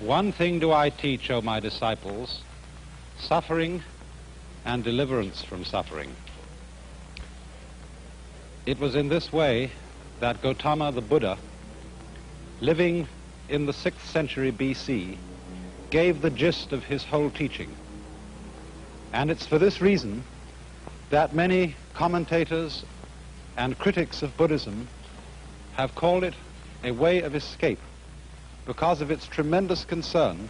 One thing do I teach, O my disciples, suffering and deliverance from suffering. It was in this way that Gautama the Buddha, living in the 6th century BC, gave the gist of his whole teaching. And it's for this reason that many commentators and critics of Buddhism have called it a way of escape, because of its tremendous concern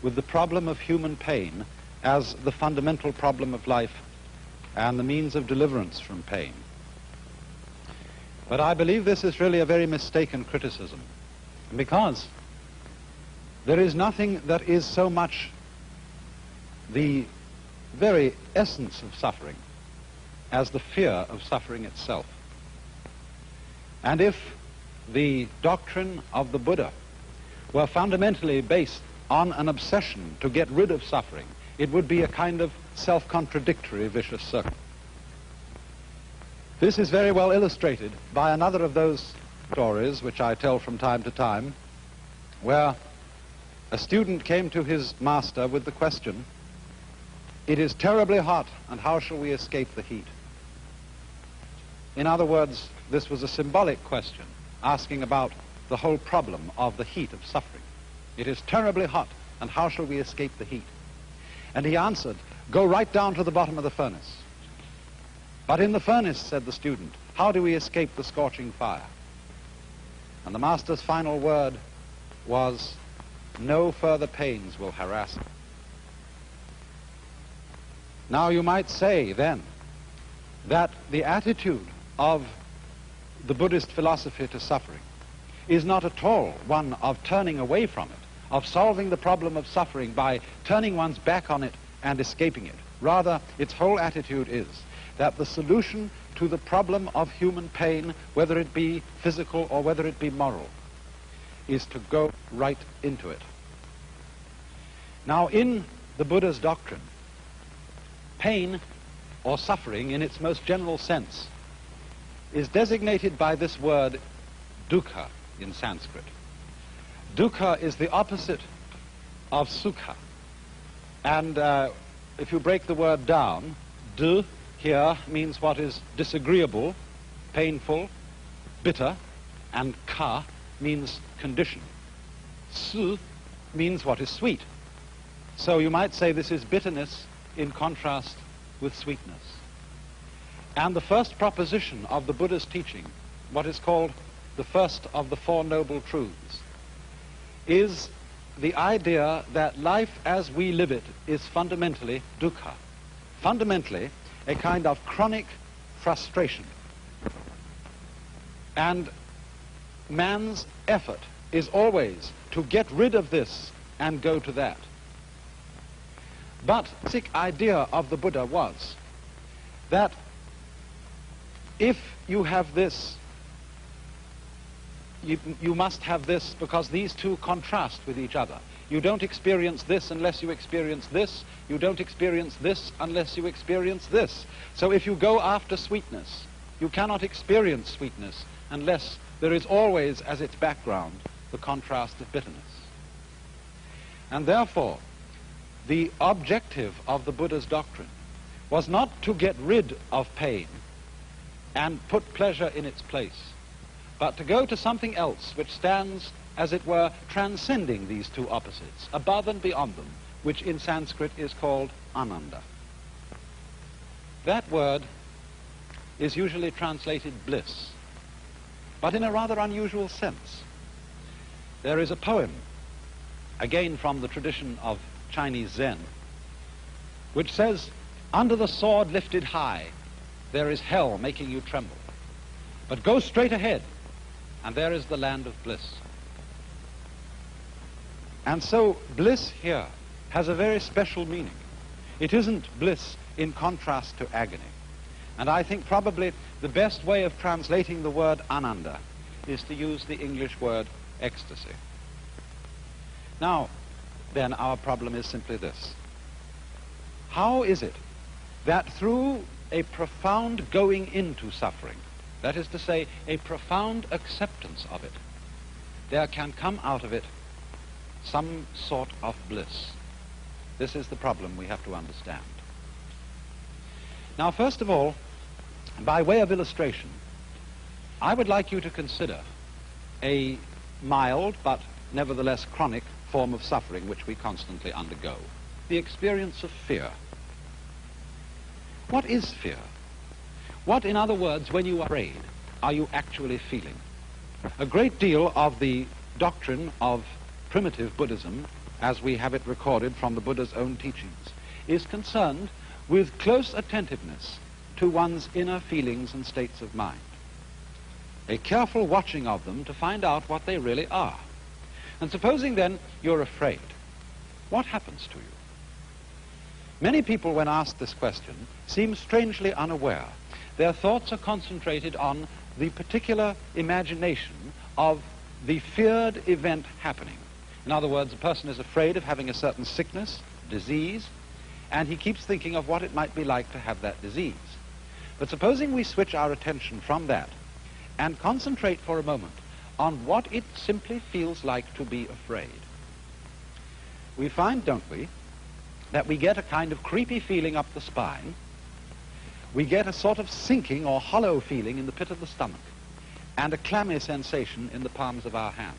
with the problem of human pain as the fundamental problem of life and the means of deliverance from pain. But I believe this is really a very mistaken criticism, because there is nothing that is so much the very essence of suffering as the fear of suffering itself. And if the doctrine of the Buddha were fundamentally based on an obsession to get rid of suffering, it would be a kind of self-contradictory vicious circle. This is very well illustrated by another of those stories which I tell from time to time, where a student came to his master with the question, "It is terribly hot, and how shall we escape the heat?" In other words, this was a symbolic question, asking about the whole problem of the heat of suffering. It is terribly hot, and how shall we escape the heat? And he answered, "Go right down to the bottom of the furnace." "But in the furnace," said the student, "how do we escape the scorching fire?" And the master's final word was, "No further pains will harass him." Now you might say then that the attitude of the Buddhist philosophy to suffering is not at all one of turning away from it, of solving the problem of suffering by turning one's back on it and escaping it. Rather, its whole attitude is that the solution to the problem of human pain, whether it be physical or whether it be moral, is to go right into it. Now, in the Buddha's doctrine, pain or suffering in its most general sense is designated by this word dukkha in Sanskrit. Dukkha is the opposite of sukha. And if you break the word down, du here means what is disagreeable, painful, bitter, and ka means condition. Su means what is sweet. So you might say this is bitterness in contrast with sweetness. And the first proposition of the Buddha's teaching, what is called the first of the Four Noble Truths, is the idea that life as we live it is fundamentally dukkha, fundamentally a kind of chronic frustration. And man's effort is always to get rid of this and go to that. But the basic idea of the Buddha was that if you have this, you must have this, because these two contrast with each other. You don't experience this unless you experience this. You don't experience this unless you experience this. So if you go after sweetness, you cannot experience sweetness unless there is always as its background the contrast of bitterness. And therefore, the objective of the Buddha's doctrine was not to get rid of pain and put pleasure in its place, but to go to something else which stands, as it were, transcending these two opposites, above and beyond them, which in Sanskrit is called ananda. That word is usually translated bliss, but in a rather unusual sense. There is a poem, again from the tradition of Chinese Zen, which says, "Under the sword lifted high, there is hell making you tremble. But go straight ahead, and there is the land of bliss." And so bliss here has a very special meaning. It isn't bliss in contrast to agony. And I think probably the best way of translating the word ananda is to use the English word ecstasy. Now, then our problem is simply this. How is it that through a profound going into suffering, that is to say, a profound acceptance of it, there can come out of it some sort of bliss. This is the problem we have to understand. Now, first of all, by way of illustration, I would like you to consider a mild but nevertheless chronic form of suffering which we constantly undergo, the experience of fear. What is fear? What, in other words, when you are afraid, are you actually feeling? A great deal of the doctrine of primitive Buddhism, as we have it recorded from the Buddha's own teachings, is concerned with close attentiveness to one's inner feelings and states of mind. A careful watching of them to find out what they really are. And supposing then you're afraid, what happens to you? Many people, when asked this question, seem strangely unaware. Their thoughts are concentrated on the particular imagination of the feared event happening. In other words, a person is afraid of having a certain sickness, disease, and he keeps thinking of what it might be like to have that disease. But supposing we switch our attention from that and concentrate for a moment on what it simply feels like to be afraid, we find, don't we, that we get a kind of creepy feeling up the spine. We get a sort of sinking or hollow feeling in the pit of the stomach and a clammy sensation in the palms of our hands.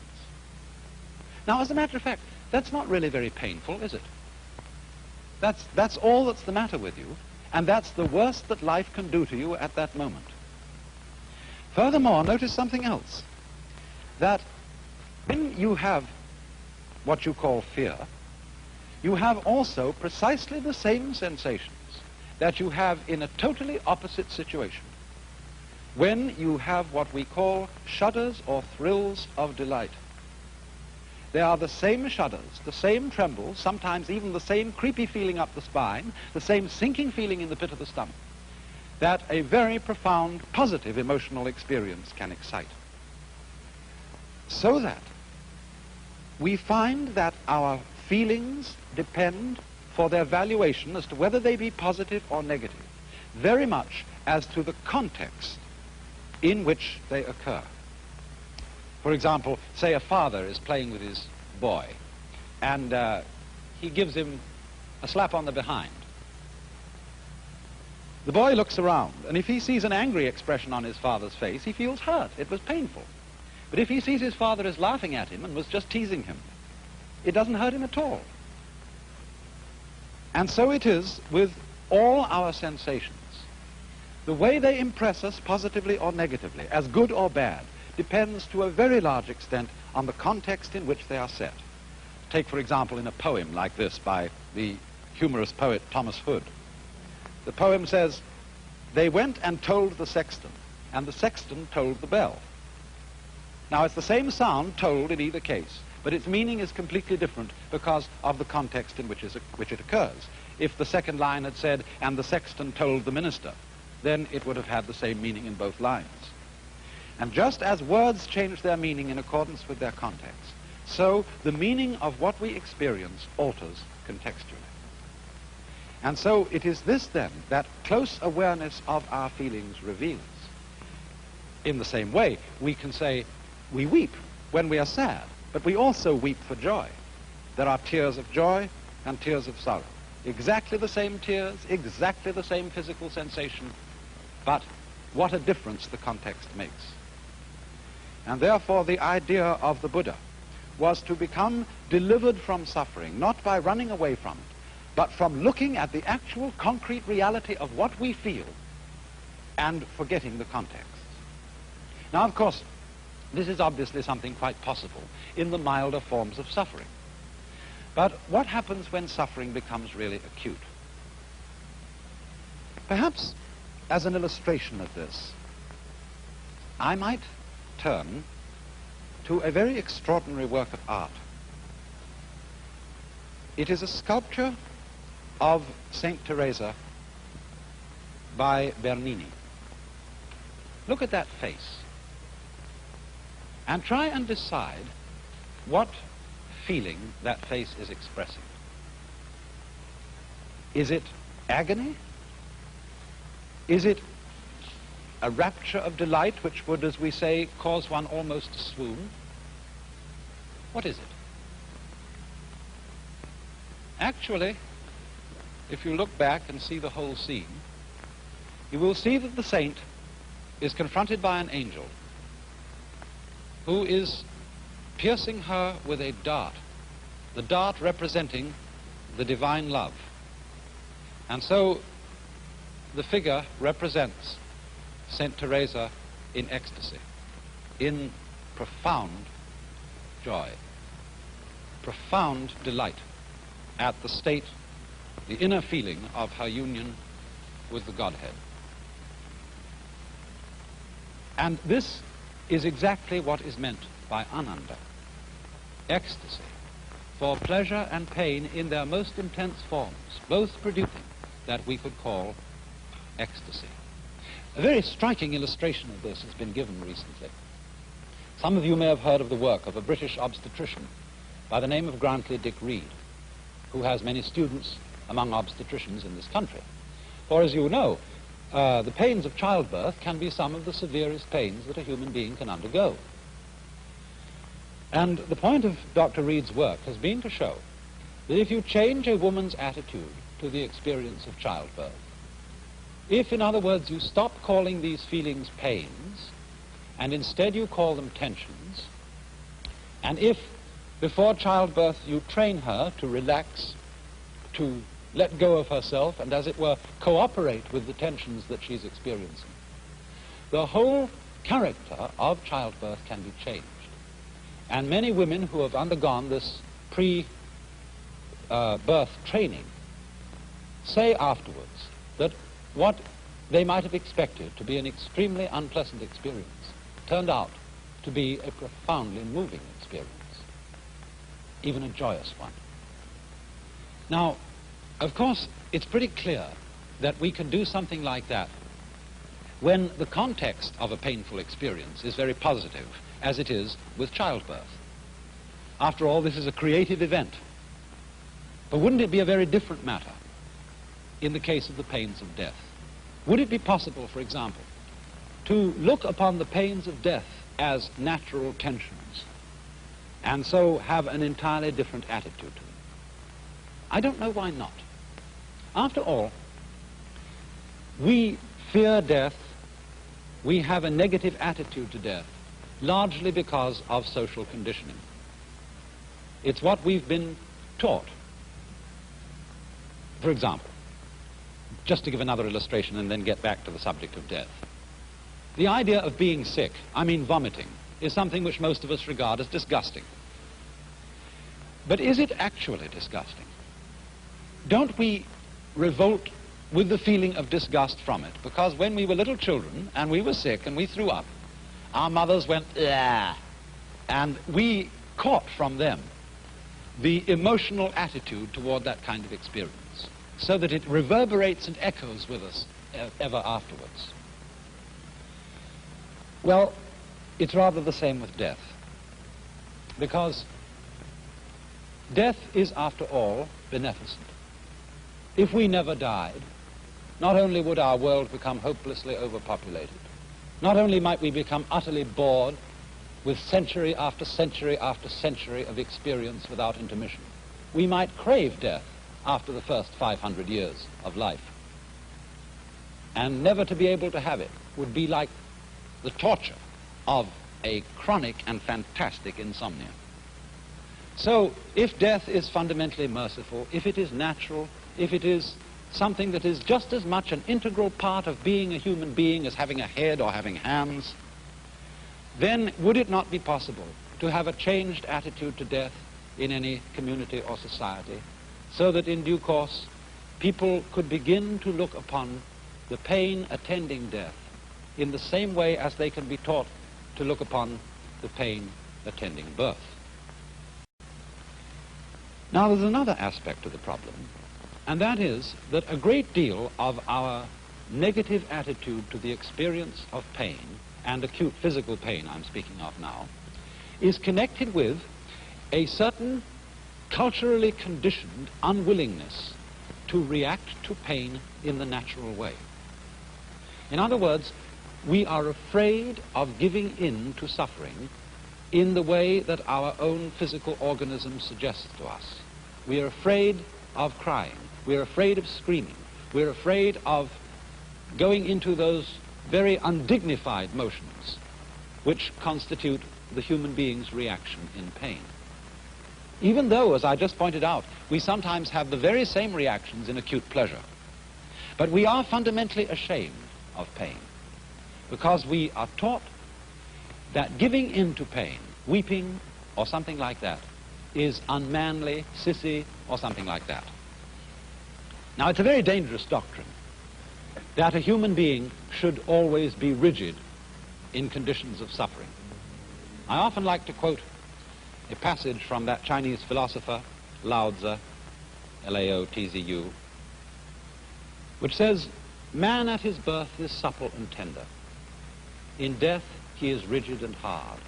Now, as a matter of fact, that's not really very painful, is it? That's all that's the matter with you, and that's the worst that life can do to you at that moment. Furthermore, notice something else, that when you have what you call fear, you have also precisely the same sensations that you have in a totally opposite situation, when you have what we call shudders or thrills of delight. They are the same shudders, the same trembles, sometimes even the same creepy feeling up the spine, the same sinking feeling in the pit of the stomach, that a very profound, positive emotional experience can excite. So that we find that our feelings depend, for their valuation as to whether they be positive or negative, very much as to the context in which they occur. For example, say a father is playing with his boy, and he gives him a slap on the behind. The boy looks around, and if he sees an angry expression on his father's face, he feels hurt. It was painful. But if he sees his father is laughing at him and was just teasing him, it doesn't hurt him at all. And so it is with all our sensations. The way they impress us positively or negatively, as good or bad, depends to a very large extent on the context in which they are set. Take, for example, in a poem like this by the humorous poet Thomas Hood. The poem says, "They went and told the sexton, and the sexton told the bell." Now, it's the same sound told in either case, but its meaning is completely different because of the context in which it occurs. If the second line had said, "and the sexton told the minister," then it would have had the same meaning in both lines. And just as words change their meaning in accordance with their context, so the meaning of what we experience alters contextually. And so it is this, then, that close awareness of our feelings reveals. In the same way, we can say we weep when we are sad, but we also weep for joy. There are tears of joy and tears of sorrow. Exactly the same tears, exactly the same physical sensation, but what a difference the context makes. And therefore the idea of the Buddha was to become delivered from suffering, not by running away from it, but from looking at the actual concrete reality of what we feel and forgetting the context. Now, of course, this is obviously something quite possible in the milder forms of suffering. But what happens when suffering becomes really acute? Perhaps, as an illustration of this, I might turn to a very extraordinary work of art. It is a sculpture of Saint Teresa by Bernini. Look at that face and try and decide what feeling that face is expressing. Is it agony? Is it a rapture of delight which would, as we say, cause one almost to swoon? What is it? Actually, if you look back and see the whole scene, you will see that the saint is confronted by an angel who is piercing her with a dart, the dart representing the divine love. And so the figure represents Saint Teresa in ecstasy, in profound joy, profound delight at the state, the inner feeling of her union with the Godhead. And this is exactly what is meant by Ananda, ecstasy, for pleasure and pain in their most intense forms, both producing that we could call ecstasy. A very striking illustration of this has been given recently. Some of you may have heard of the work of a British obstetrician by the name of Grantley Dick Reed, who has many students among obstetricians in this country. For as you know, the pains of childbirth can be some of the severest pains that a human being can undergo. And the point of Dr. Reed's work has been to show that if you change a woman's attitude to the experience of childbirth, if, in other words, you stop calling these feelings pains, and instead you call them tensions, and if before childbirth you train her to relax, to let go of herself, and as it were, cooperate with the tensions that she's experiencing, the whole character of childbirth can be changed. And many women who have undergone this pre-birth training say afterwards that what they might have expected to be an extremely unpleasant experience turned out to be a profoundly moving experience, even a joyous one. Now, of course, it's pretty clear that we can do something like that when the context of a painful experience is very positive, as it is with childbirth. After all, this is a creative event. But wouldn't it be a very different matter in the case of the pains of death? Would it be possible, for example, to look upon the pains of death as natural tensions and so have an entirely different attitude to them? I don't know why not. After all, we fear death, we have a negative attitude to death, largely because of social conditioning. It's what we've been taught. For example, just to give another illustration and then get back to the subject of death. The idea of being sick, I mean vomiting, is something which most of us regard as disgusting. But is it actually disgusting? Don't we revolt with the feeling of disgust from it? Because when we were little children and we were sick and we threw up, our mothers went, "Ah," and we caught from them the emotional attitude toward that kind of experience, so that it reverberates and echoes with us ever afterwards. Well, it's rather the same with death, because death is, after all, beneficent. If we never died, not only would our world become hopelessly overpopulated, not only might we become utterly bored with century after century after century of experience without intermission, we might crave death after the first 500 years of life. And never to be able to have it would be like the torture of a chronic and fantastic insomnia. So, if death is fundamentally merciful, if it is natural, if it is something that is just as much an integral part of being a human being as having a head or having hands, then would it not be possible to have a changed attitude to death in any community or society, so that in due course people could begin to look upon the pain attending death in the same way as they can be taught to look upon the pain attending birth? Now, there's another aspect to the problem, and that is that a great deal of our negative attitude to the experience of pain, and acute physical pain I'm speaking of now, is connected with a certain culturally conditioned unwillingness to react to pain in the natural way. In other words, we are afraid of giving in to suffering in the way that our own physical organism suggests to us. We are afraid of crying. We're afraid of screaming. We're afraid of going into those very undignified motions which constitute the human being's reaction in pain. Even though, as I just pointed out, we sometimes have the very same reactions in acute pleasure. But we are fundamentally ashamed of pain because we are taught that giving in to pain, weeping or something like that, is unmanly, sissy, or something like that. Now, it's a very dangerous doctrine that a human being should always be rigid in conditions of suffering. I often like to quote a passage from that Chinese philosopher, Lao Tzu, L-A-O-T-Z-U, which says, "Man at his birth is supple and tender. In death he is rigid and hard.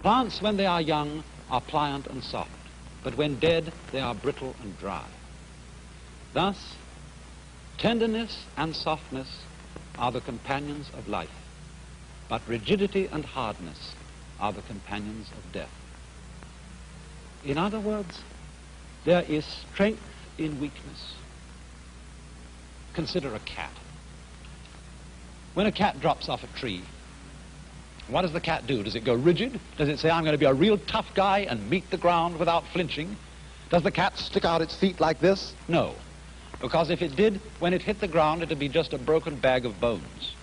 Plants when they are young are pliant and soft, but when dead they are brittle and dry. Thus, tenderness and softness are the companions of life, but rigidity and hardness are the companions of death." In other words, there is strength in weakness. Consider a cat. When a cat drops off a tree, what does the cat do? Does it go rigid? Does it say, "I'm going to be a real tough guy and meet the ground without flinching"? Does the cat stick out its feet like this? No. Because if it did, when it hit the ground, it would be just a broken bag of bones.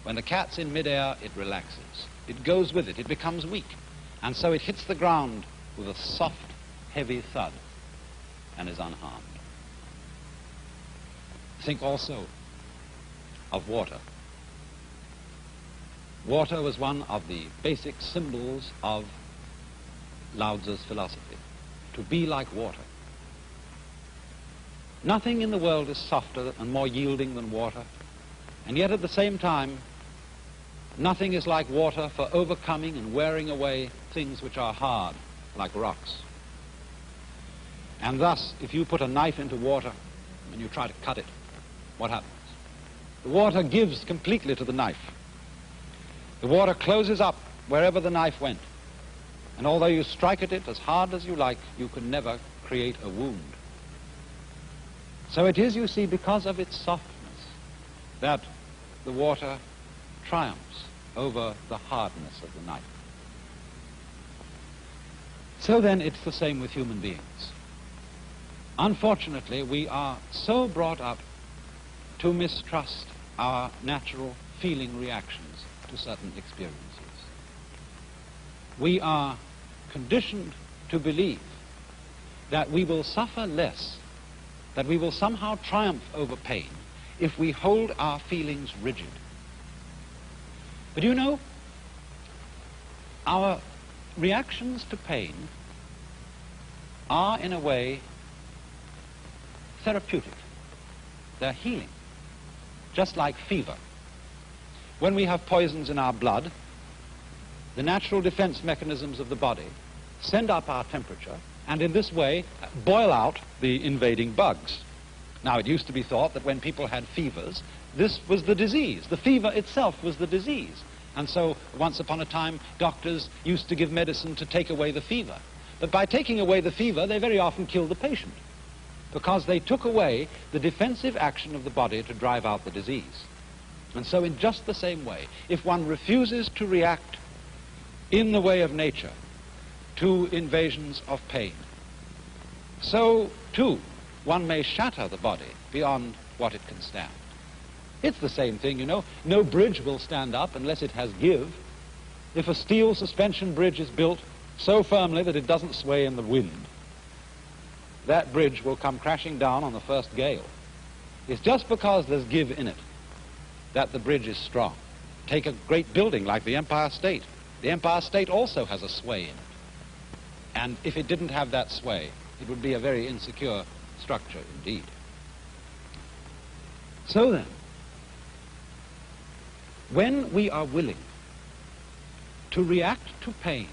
When the cat's in midair, it relaxes. It goes with it. It becomes weak. And so it hits the ground with a soft, heavy thud and is unharmed. Think also of water. Water was one of the basic symbols of Lao Tzu's philosophy, to be like water. Nothing in the world is softer and more yielding than water, and yet at the same time, nothing is like water for overcoming and wearing away things which are hard, like rocks. And thus, if you put a knife into water and you try to cut it, what happens? The water gives completely to the knife. The water closes up wherever the knife went. And although you strike at it as hard as you like, you can never create a wound. So it is, you see, because of its softness that the water triumphs over the hardness of the knife. So then it's the same with human beings. Unfortunately, we are so brought up to mistrust our natural feeling reactions to certain experiences. We are conditioned to believe that we will suffer less, that we will somehow triumph over pain if we hold our feelings rigid. But you know, our reactions to pain are, in a way, therapeutic. They're healing, just like fever. When we have poisons in our blood, the natural defense mechanisms of the body send up our temperature and in this way boil out the invading bugs. Now, it used to be thought that when people had fevers, this was the disease. The fever itself was the disease. And so, once upon a time, doctors used to give medicine to take away the fever. But by taking away the fever, they very often killed the patient, because they took away the defensive action of the body to drive out the disease. And so in just the same way, if one refuses to react in the way of nature to invasions of pain, so too one may shatter the body beyond what it can stand. It's the same thing, you know. No bridge will stand up unless it has give. If a steel suspension bridge is built so firmly that it doesn't sway in the wind, that bridge will come crashing down on the first gale. It's just because there's give in it that the bridge is strong. Take a great building like the Empire State. The Empire State also has a sway in it. And if it didn't have that sway, it would be a very insecure structure indeed. So then, when we are willing to react to pain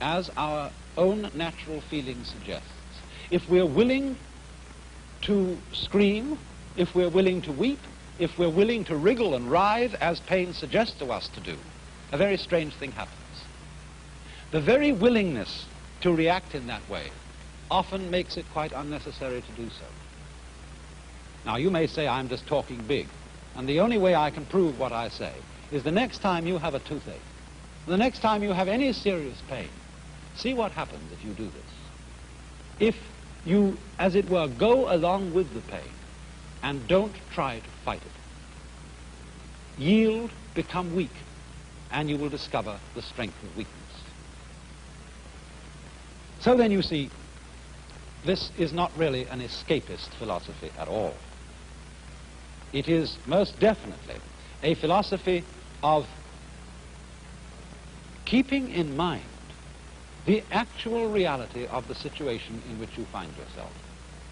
as our own natural feeling suggests, if we're willing to scream, if we're willing to weep, if we're willing to wriggle and writhe as pain suggests to us to do, a very strange thing happens. The very willingness to react in that way often makes it quite unnecessary to do so. Now, you may say I'm just talking big, and the only way I can prove what I say is the next time you have a toothache, the next time you have any serious pain, see what happens if you do this. If you, as it were, go along with the pain and don't try to fight it, yield, become weak, and you will discover the strength of weakness. So then you see, this is not really an escapist philosophy at all. It is most definitely a philosophy of keeping in mind the actual reality of the situation in which you find yourself.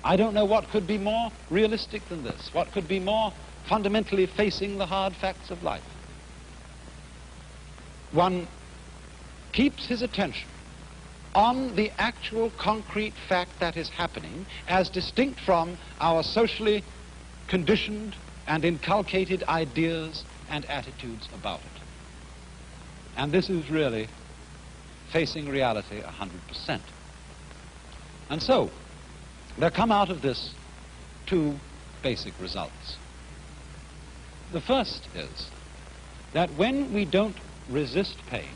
I don't know what could be more realistic than this, what could be more fundamentally facing the hard facts of life. One keeps his attention on the actual concrete fact that is happening as distinct from our socially conditioned and inculcated ideas and attitudes about it. And this is really facing reality 100%. And so, there come out of this two basic results. The first is that when we don't resist pain,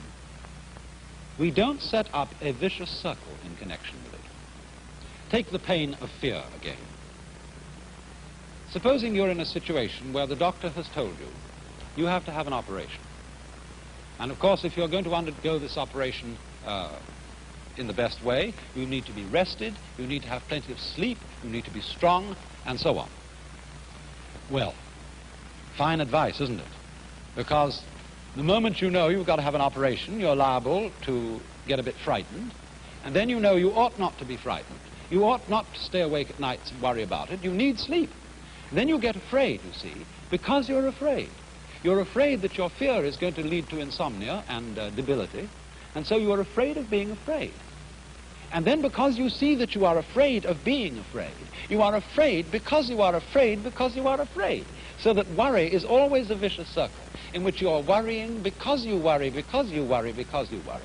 we don't set up a vicious circle in connection with it. Take the pain of fear again. Supposing you're in a situation where the doctor has told you you have to have an operation. And of course, if you're going to undergo this operation in the best way, you need to be rested, you need to have plenty of sleep, you need to be strong, and so on. Well, fine advice, isn't it? Because the moment you know you've got to have an operation, you're liable to get a bit frightened, and then you know you ought not to be frightened. You ought not to stay awake at nights and worry about it. You need sleep. Then you get afraid, you see, because you're afraid. You're afraid that your fear is going to lead to insomnia and debility, and so you are afraid of being afraid. And then because you see that you are afraid of being afraid, you are afraid because you are afraid because you are afraid. So that worry is always a vicious circle in which you are worrying because you worry, because you worry, because you worry.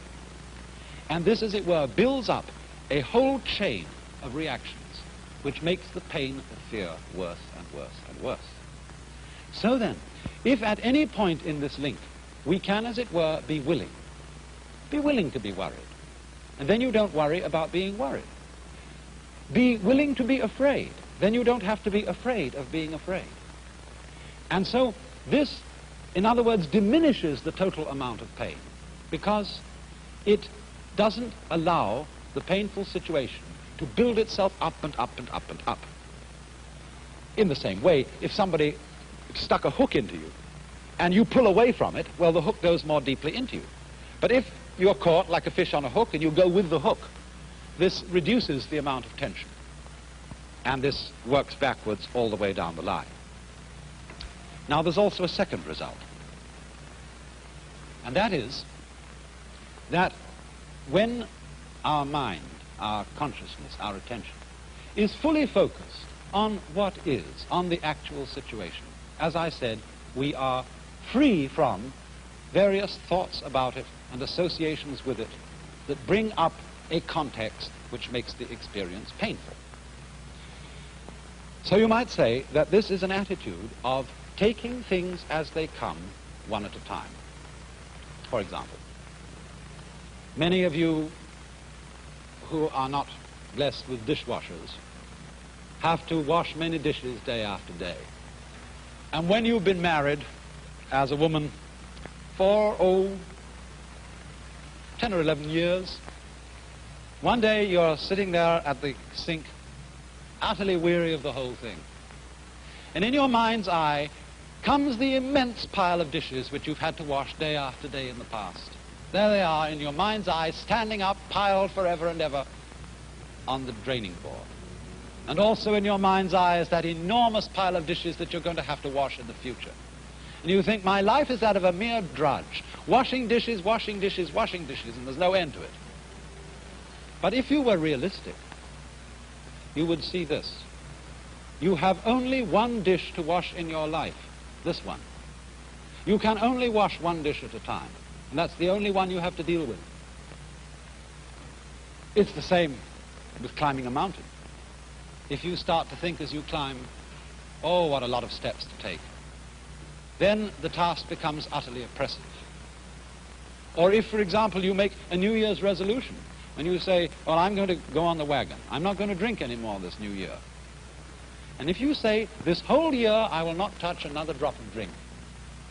And this, as it were, builds up a whole chain of reactions which makes the pain of fear worse and worse and worse. So then, if at any point in this link we can, as it were, be willing to be worried, and then you don't worry about being worried. Be willing to be afraid, then you don't have to be afraid of being afraid. And so this, in other words, diminishes the total amount of pain, because it doesn't allow the painful situation to build itself up and up and up and up. In the same way, if somebody stuck a hook into you and you pull away from it, well, the hook goes more deeply into you. But if you're caught like a fish on a hook and you go with the hook, this reduces the amount of tension. And this works backwards all the way down the line. Now, there's also a second result. And that is that when our mind, our consciousness, our attention is fully focused on what is, on the actual situation, as I said, we are free from various thoughts about it and associations with it that bring up a context which makes the experience painful. So you might say that this is an attitude of taking things as they come, one at a time. For example, many of you who are not blessed with dishwashers have to wash many dishes day after day. And when you've been married as a woman for, 10 or 11 years, one day you're sitting there at the sink, utterly weary of the whole thing. And in your mind's eye comes the immense pile of dishes which you've had to wash day after day in the past. There they are in your mind's eye, standing up, piled forever and ever on the draining board. And also in your mind's eye is that enormous pile of dishes that you're going to have to wash in the future. And you think, my life is that of a mere drudge, washing dishes, washing dishes, washing dishes, and there's no end to it. But if you were realistic, you would see this. You have only one dish to wash in your life, this one. You can only wash one dish at a time, and that's the only one you have to deal with. It's the same with climbing a mountain. If you start to think as you climb, oh, what a lot of steps to take, then the task becomes utterly oppressive. Or if, for example, you make a New Year's resolution, and you say, well, I'm going to go on the wagon. I'm not going to drink anymore this new year. And if you say, this whole year I will not touch another drop of drink,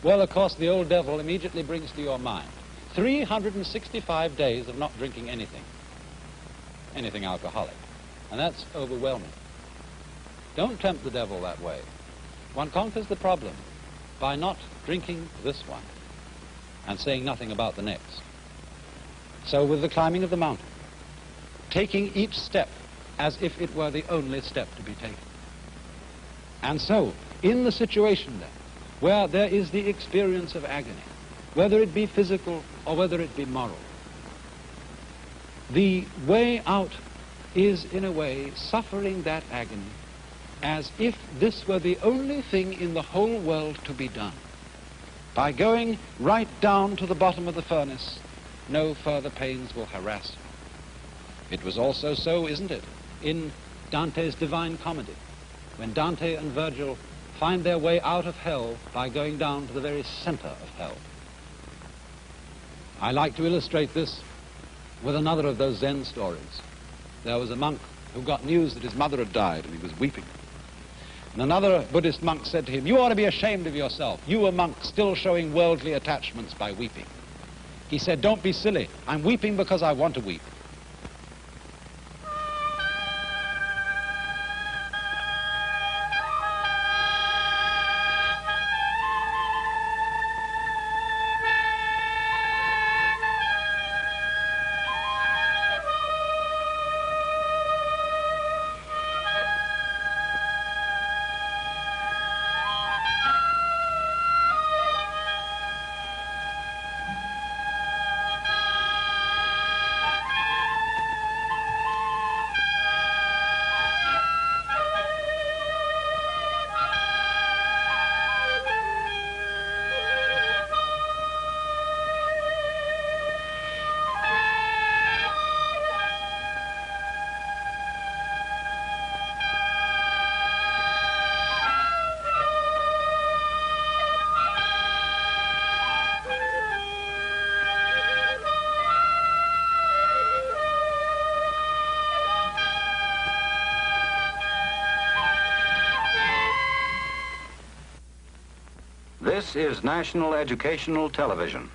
well, of course, the old devil immediately brings to your mind 365 days of not drinking anything alcoholic. And that's overwhelming. Don't tempt the devil that way. One conquers the problem by not drinking this one and saying nothing about the next. So with the climbing of the mountain, taking each step as if it were the only step to be taken. And so, in the situation then, where there is the experience of agony, whether it be physical or whether it be moral, the way out is, in a way, suffering that agony as if this were the only thing in the whole world to be done. By going right down to the bottom of the furnace, no further pains will harass you. It was also so, isn't it, in Dante's Divine Comedy, when Dante and Virgil find their way out of hell by going down to the very center of hell. I like to illustrate this with another of those Zen stories. There was a monk who got news that his mother had died, and he was weeping. And another Buddhist monk said to him, you ought to be ashamed of yourself. You, a monk, still showing worldly attachments by weeping. He said, don't be silly. I'm weeping because I want to weep. This is National Educational Television.